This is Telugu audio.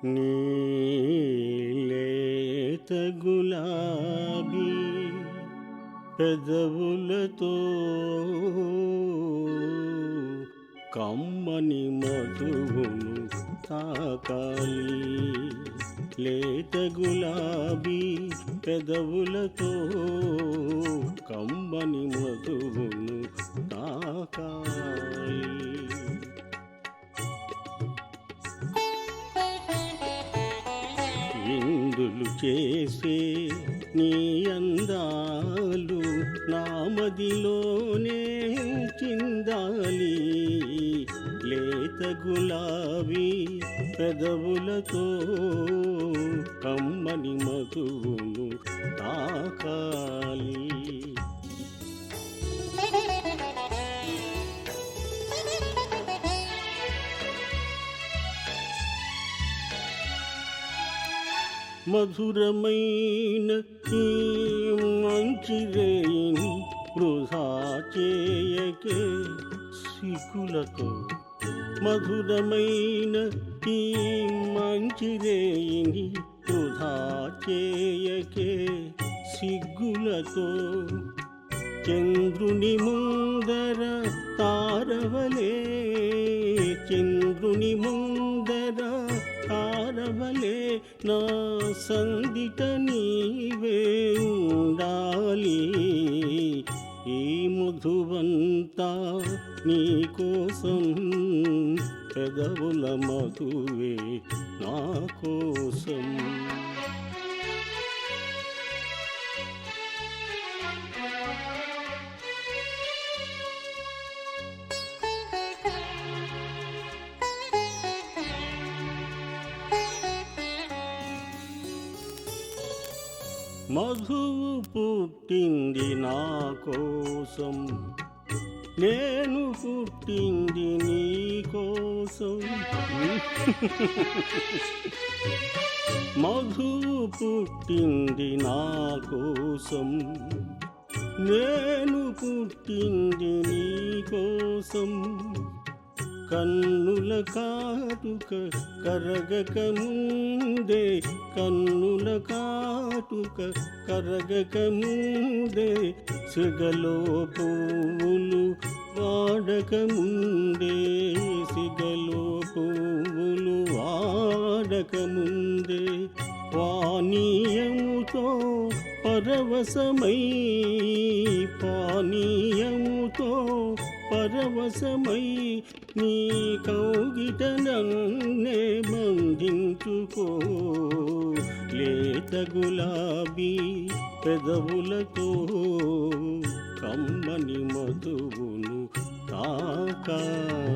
నీలేత గులాబీ పెదవులతో కమ్మని మధువును తాకాలి. లేత గులాబీ పెదవులతో కమ్మని మధువును తాకాలి. విందులు చేసే నీ అందాలు నామదిలోనే చిందాలి. లేత గులాబీ పెదవులతో కమ్మని మధువును తాకాలి. మధురమైన ఈ మంచి రేయిని వృధా చేయకే సిగ్గులతో. మధురమైన ఈ మంచి రేయిని వృధా చేయకే సిగ్గులతో. చంద్రుని ముందర తారవలే, చంద్రుని ముందర తారవలే నా సందిట నీవే ఉండాలి. ఈ మధువంతా నీ కోసం, పెదవుల మధువే నా కోసం. మధువు పుట్టింది నా కోసం, నేను పుట్టింది నీ కోసం. మధువు పుట్టింది నా కోసం, నేను పుట్టింది నీ కోసం. కన్నుల కాటుక కరగక ముందే, కన్నుల కాటుక కరగక ముందే, సిగలో పువ్వులు వాడక ముందే, సిగలో పువ్వులు వాడక ముందే. పానీయముతో పరవశమై, పానీయముతో పరవశమై నీ కౌగిట నన్నే బంధించుకో. లేత గులాబీ పెదవులతో కమ్మని మధువును తాకాలి.